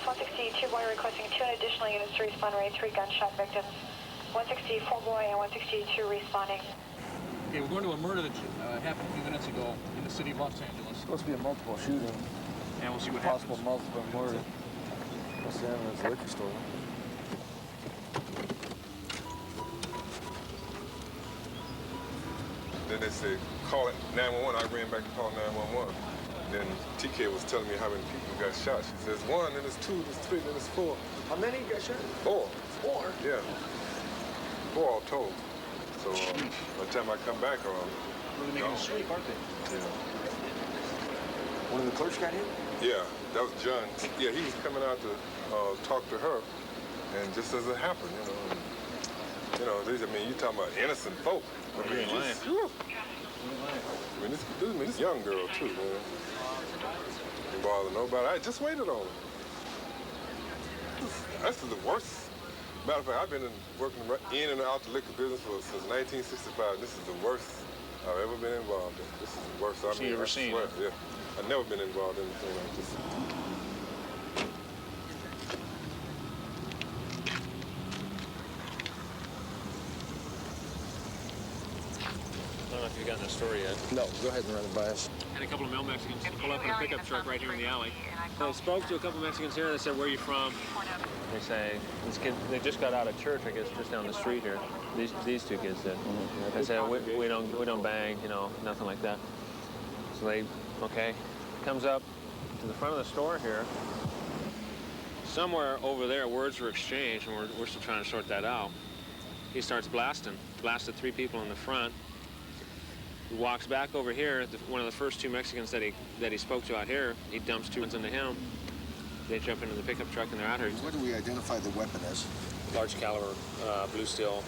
162 boy requesting 2 additional units to respond, rate 3 gunshot victims. 164 boy and 162 responding. Okay, we're going to a murder that happened a few minutes ago in the city of Los Angeles. It's supposed to be a multiple shooting. And we'll see what Possible happens. multiple murder. What's the evidence? Liquor store. Then they said, call it 911. I ran back and called 911. Then TK was telling me how many people got shot. She says 1, then it's 2, then it's 3, then it's 4. How many got shot? 4. 4? Yeah. 4 all told. So by the time I come back, Really making a sweep, aren't they? yeah. One of the clerks got hit? Yeah, that was John. Yeah, he was coming out to talk to her, and just as it happened, I mean, you talking about innocent folk. I mean, this young girl too, man. Didn't bother nobody. I just waited on her. That's the worst. Matter of fact, I've been working in and out the liquor business since 1965. This is the worst I've ever been involved in. This is the worst I've ever seen. Yeah, I've never been involved in anything like this. I don't know if you've gotten a story yet. No, go ahead and run it by us. Had a couple of male Mexicans pull up in a pickup truck right here in the alley. I spoke to a couple of Mexicans here. They said, where are you from? They say, this kid, they just got out of church, I guess, just down the street here. These two kids did. They said, we don't bang, nothing like that. So they, okay, comes up to the front of the store here. Somewhere over there, words were exchanged, and we're still trying to sort that out. He starts blasted 3 people in the front. He walks back over here. One of the first 2 Mexicans that he spoke to out here, he dumps 2 guns into him. They jump into the pickup truck and they're out here. What do we identify the weapon as? Large caliber, blue steel.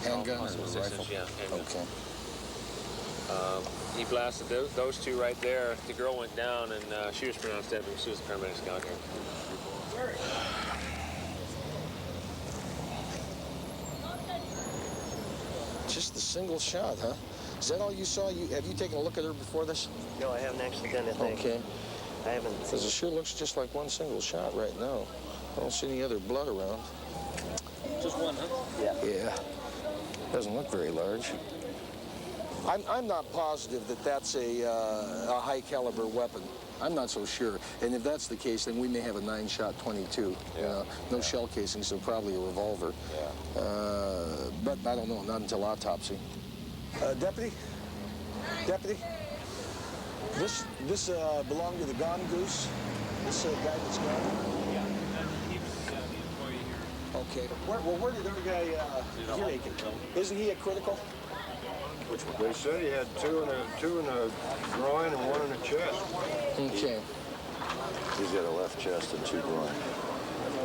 Handgun or rifle? Yeah, handgun. Okay. He blasted those 2 right there. The girl went down and she was pronounced dead as soon as the paramedics got here. Just the single shot, huh? Is that all you saw? Have you taken a look at her before this? No, I haven't actually done anything. Okay. I haven't. Because it sure looks just like one single shot right now. I don't see any other blood around. Just one, huh? Yeah. Yeah. Doesn't look very large. I'm not positive that that's a high caliber weapon. I'm not so sure. And if that's the case, then we may have a 9-shot 22. Yeah. No shell casing, so probably a revolver. Yeah. But I don't know, not until autopsy. Deputy? This belonged to the Gone Goose? This guy that's gone? Yeah, he was the employee here. Okay. Where did our guy hear taken? Isn't he a critical? Which one? They said he had two in a groin and 1 in the chest. Okay. He's got a left chest and 2 groin.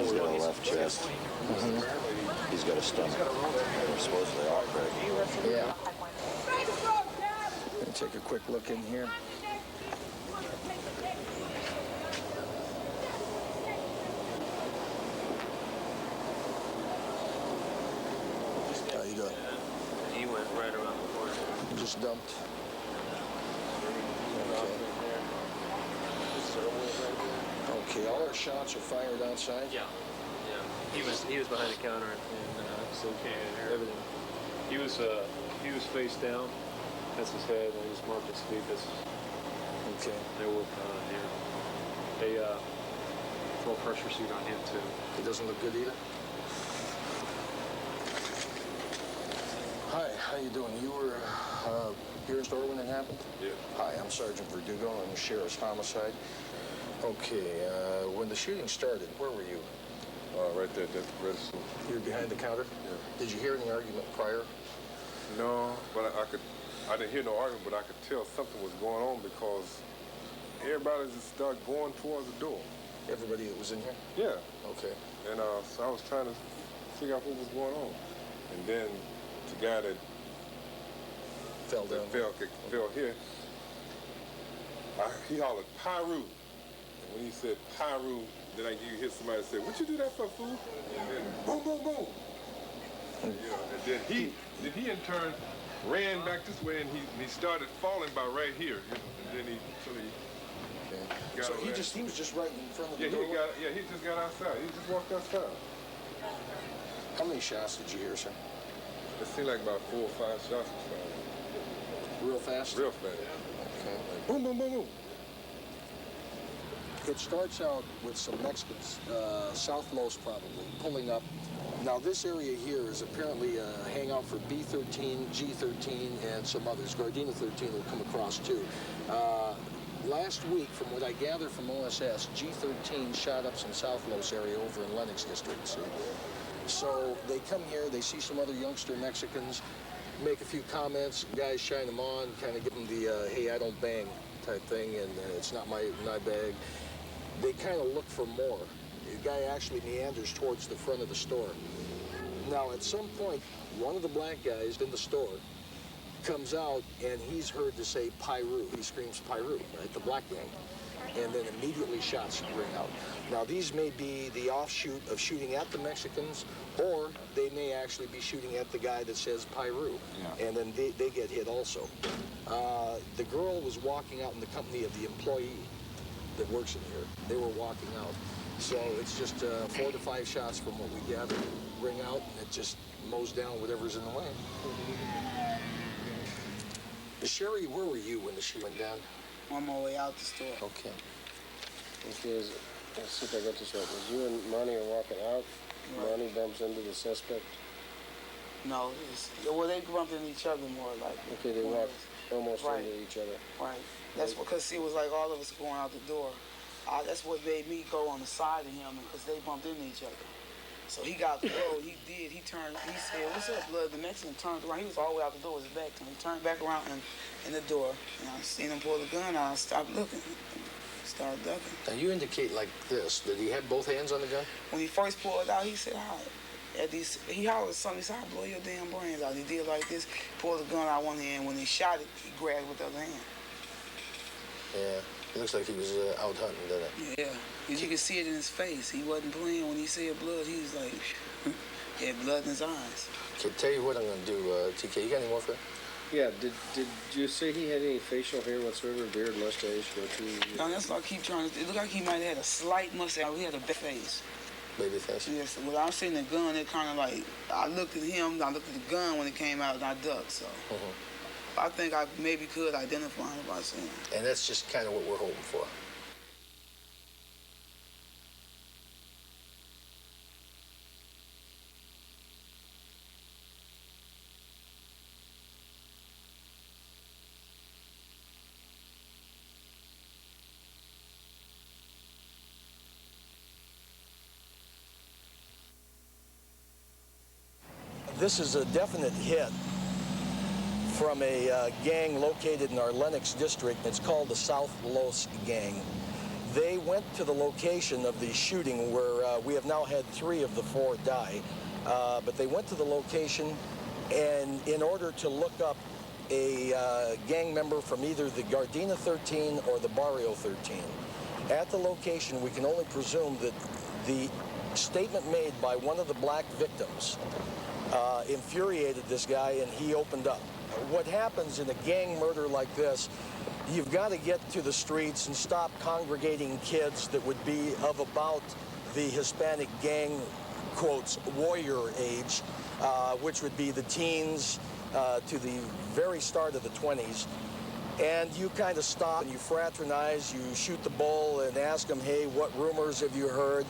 He's got a left chest. Mm-hmm. He's got a stomach. They're supposedly all pregnant. Yeah. Let me take a quick look in here. How you doing? He went right around the corner. Just dumped. Okay, all our shots are fired outside? Yeah. He was behind the counter and so everything. He was face down. That's his head, and he was marked his feet. Okay. They worked on here. They full pressure suit on him too. It doesn't look good either? Hi, how you doing? You were here in store when it happened? Yeah. Hi, I'm Sergeant Verdugo. I'm Sheriff's Homicide. Okay, when the shooting started, where were you? Right there, that's the register. You were behind the counter? Yeah. Did you hear any argument prior? No, but I didn't hear no argument, but I could tell something was going on because everybody just started going towards the door. Everybody that was in here? Yeah. Okay. And so I was trying to figure out what was going on. And then the guy that Fell down. fell here, he hollered, Pyru. And when he said Pyru, then you hear somebody say, what you do that for, fool? And then boom, boom, boom. And then he in turn ran back this way and he started falling by right here. And then Okay. So he was just right in front of the door? He just got outside. He just walked outside. How many shots did you hear, sir? It seemed like about 4 or 5 shots. Real fast? Real fast. Okay. Boom, boom, boom, boom. It starts out with some Mexicans, South Los probably, pulling up. Now this area here is apparently a hangout for B-13, G-13, and some others. Gardena 13 will come across too. Last week, from what I gather from OSS, G-13 shot up some South Los area over in Lenox District. So they come here, they see some other youngster Mexicans, make a few comments, guys shine them on, kind of give them the, hey, I don't bang type thing, and it's not my bag. They kind of look for more. The guy actually meanders towards the front of the store. Now, at some point, one of the black guys in the store comes out, and he's heard to say Pyru. He screams Pyru, right, the black gang. And then immediately shots ring out. Now, these may be the offshoot of shooting at the Mexicans, or they may actually be shooting at the guy that says Pyru. Yeah. And then they get hit also. The girl was walking out in the company of the employee that works in here. They were walking out. So it's just 4 to 5 shots from what we gather ring out, and it just mows down whatever's in the way. Sherry, where were you when the shooting went down? On my way out the store. Okay. Let's see if I got this right. Was you and Monty are walking out? Right. Monty bumps into the suspect? No, well, they bumped into each other more like. Okay, they walked almost into each other. Right. That's because it was like all of us going out the door. That's what made me go on the side of him, because they bumped into each other. So he got the road. He did. He turned. He said, "What's up, blood?" The Mexican turned around. He was all the way out the door with his back to him. He turned back around in the door. And I seen him pull the gun out. I stopped looking. Started ducking. Now you indicate like this. Did he have both hands on the gun? When he first pulled it out, he said, "Hi." He hollered something. He said, "I'll blow your damn brains out." He did like this. Pulled the gun out one hand. When he shot it, he grabbed it with the other hand. Yeah. It looks like he was out hunting, doesn't it? Yeah. You could see it in his face. He wasn't playing. When he said blood, he was like, he had blood in his eyes. Okay, tell you what I'm going to do, TK. You got any more for that? Yeah, did you say he had any facial hair whatsoever, beard, mustache, goatee? No, that's like I keep trying to, it looked like he might have had a slight mustache. He had a big face. Baby face? Yes, when I was seeing the gun, it kind of like, I looked at him, I looked at the gun when it came out, and I ducked, so. I think I maybe could identify him by seeing him. And that's just kind of what we're hoping for. This is a definite hit from a gang located in our Lenox district. It's called the South Los Gang. They went to the location of the shooting where we have now had 3 of the 4 die. But they went to the location and in order to look up a gang member from either the Gardena 13 or the Barrio 13. At the location, we can only presume that the statement made by one of the black victims infuriated this guy, and he opened up. What happens in a gang murder like this, you've got to get to the streets and stop congregating kids that would be of about the Hispanic gang, quotes, warrior age, which would be the teens to the very start of the 20s. And you kind of stop and you fraternize, you shoot the bull and ask them, hey, what rumors have you heard?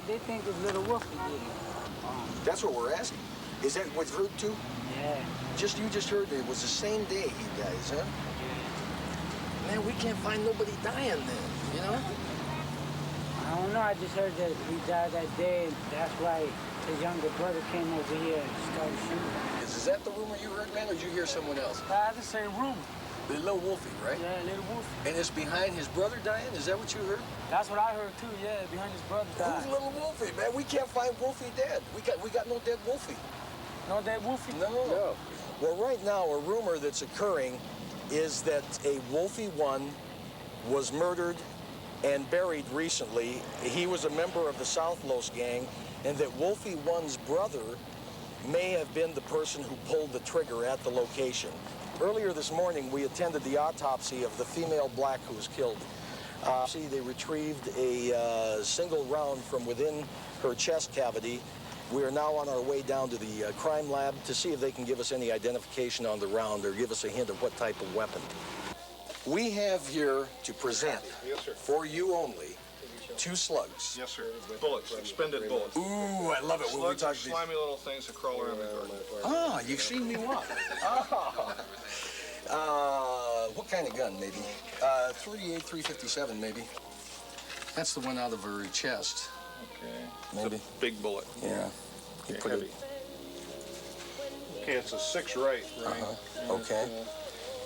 They think it's Little Wolfie did it. That's what we're asking. Is that what's heard too? Yeah. You just heard it was the same day, you guys, huh? Yeah. Man, we can't find nobody dying then, you know? I don't know, I just heard that he died that day, and that's why his younger brother came over here and started shooting. Is that the rumor you heard, man, or did you hear someone else? The same rumor. The Little Wolfie, right? Yeah, Little Wolfie. And it's behind his brother dying? Is that what you heard? That's what I heard too, yeah, behind his brother dying. Who's Little Wolfie, man? We can't find Wolfie dead. We got no dead Wolfie. No dead Wolfie? No. Well, right now, a rumor that's occurring is that a Wolfie 1 was murdered and buried recently. He was a member of the South Los Gang, and that Wolfie 1's brother may have been the person who pulled the trigger at the location. Earlier this morning, we attended the autopsy of the female black who was killed. See, they retrieved a single round from within her chest cavity. We are now on our way down to the crime lab to see if they can give us any identification on the round or give us a hint of what type of weapon. We have here to present, for you only, 2 slugs. Yes, sir. Bullets, expended bullets. Ooh, I love it. When we Slugs talk are slimy little things that crawl around the garden. Ah, you've seen me walk. What kind of gun, maybe? 38, 357, maybe. That's the one out of her chest. Okay. Maybe. It's a big bullet. Yeah. You Okay, put heavy. it. Okay, it's a 6 right? Okay.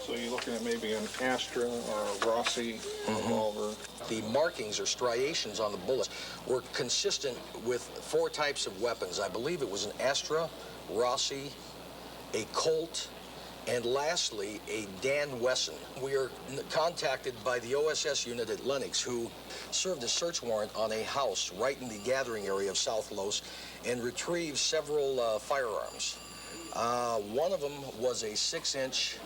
So you're looking at maybe an Astra or a Rossi revolver. The markings or striations on the bullets were consistent with 4 types of weapons. I believe it was an Astra, Rossi, a Colt, and lastly, a Dan Wesson. We are contacted by the OSS unit at Lenox, who served a search warrant on a house right in the gathering area of South Los and retrieved several firearms. One of them was a 6-inch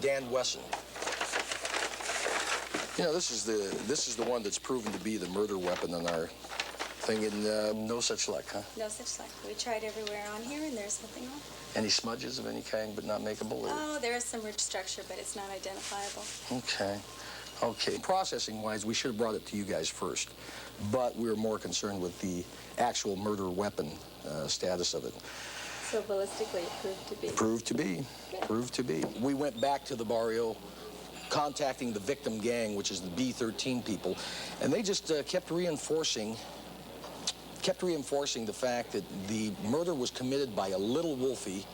Dan Wesson. You know, this is the one that's proven to be the murder weapon on our thing, and no such luck, huh? No such luck. We tried everywhere on here, and there's nothing wrong. Any smudges of any kind, but not makeable? Or? Oh, there is some rich structure, but it's not identifiable. Okay. Okay. Processing-wise, we should have brought it to you guys first, but we were more concerned with the actual murder weapon status of it. So ballistically, it proved to be. Proved to be. Proved to be. We went back to the barrio, contacting the victim gang, which is the B-13 people, and they just kept reinforcing the fact that the murder was committed by a little Wolfie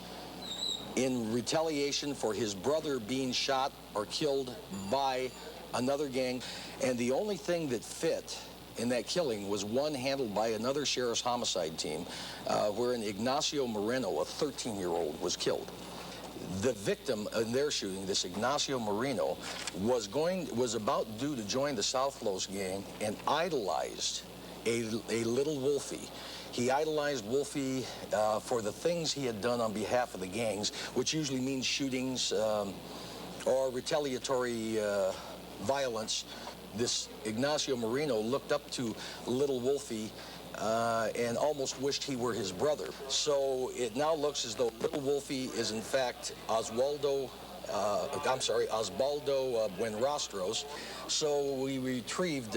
in retaliation for his brother being shot or killed by another gang. And the only thing that fit in that killing was one handled by another sheriff's homicide team, wherein Ignacio Moreno, a 13-year-old, was killed. The victim in their shooting, this Ignacio Moreno, was about due to join the South Los gang and idolized a little Wolfie. He idolized Wolfie for the things he had done on behalf of the gangs, which usually means shootings or retaliatory violence. This Ignacio Moreno looked up to little Wolfie and almost wished he were his brother. So it now looks as though little Wolfie is in fact Osvaldo Buenrostros. So we retrieved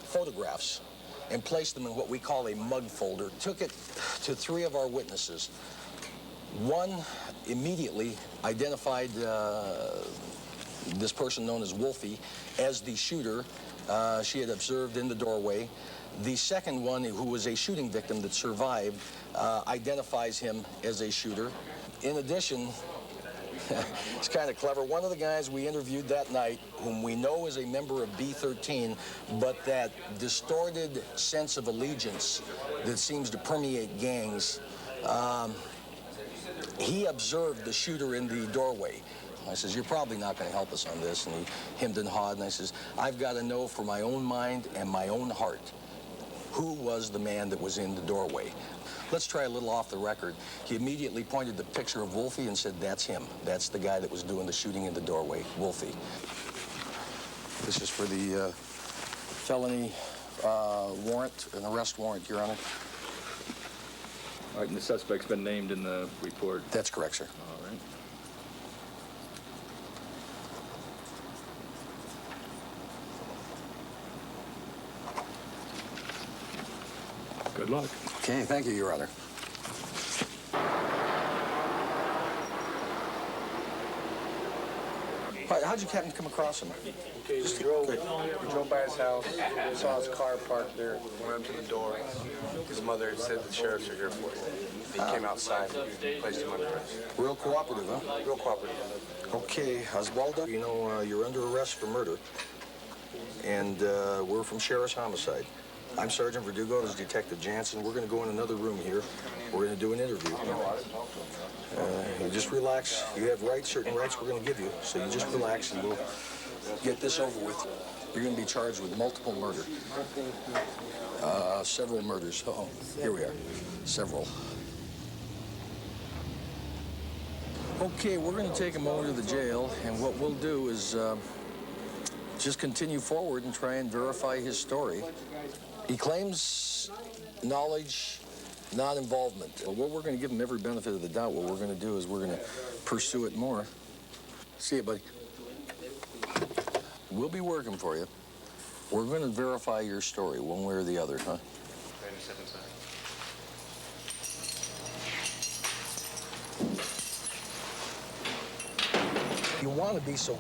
photographs and placed them in what we call a mug folder. Took it to 3 of our witnesses. One immediately identified this person known as Wolfie as the shooter she had observed in the doorway. The second one, who was a shooting victim that survived, identifies him as a shooter. In addition, it's kind of clever. One of the guys we interviewed that night, whom we know is a member of B-13, but that distorted sense of allegiance that seems to permeate gangs, he observed the shooter in the doorway. I says, you're probably not going to help us on this. And he hemmed and hawed, and I says, I've got to know for my own mind and my own heart who was the man that was in the doorway. Let's try a little off the record. He immediately pointed the picture of Wolfie and said, that's him. That's the guy that was doing the shooting in the doorway, Wolfie. This is for the felony warrant, an arrest warrant, Your Honor. All right, and the suspect's been named in the report? That's correct, sir. All right. Good luck. Okay, thank you, Your Honor. How'd you happen to come across him? Okay, we drove by his house, saw his car parked there, went up to the door. His mother said the sheriffs are here for you. He came outside, placed him under arrest. Real cooperative, huh? Real cooperative. Okay, Osvaldo, you know, you're under arrest for murder. And we're from Sheriff's Homicide. I'm Sergeant Verdugo, this is Detective Jansen. We're going to go in another room here. We're going to do an interview. You just relax. You have rights, certain rights we're going to give you. So you just relax and we'll get this over with. You're going to be charged with multiple murder. Several murders. Oh, here we are. Several. Okay, we're going to take him over to the jail, and what we'll do is just continue forward and try and verify his story. He claims knowledge, non-involvement. Well, we're going to give him every benefit of the doubt. What we're going to do is we're going to pursue it more. See you, buddy. We'll be working for you. We're going to verify your story one way or the other, huh? You want to be so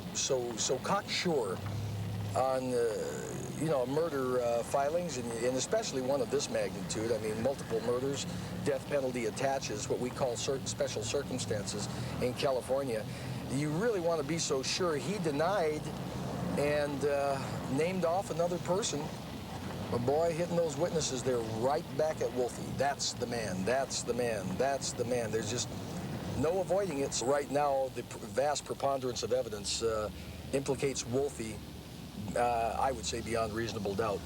cocksure on, you know, murder filings, and especially one of this magnitude. I mean, multiple murders, death penalty attaches, what we call special circumstances in California. You really want to be so sure. He denied and named off another person. But boy, hitting those witnesses, they're right back at Wolfie. That's the man, that's the man, that's the man. There's just no avoiding it. So right now, the vast preponderance of evidence implicates Wolfie, I would say, beyond reasonable doubt.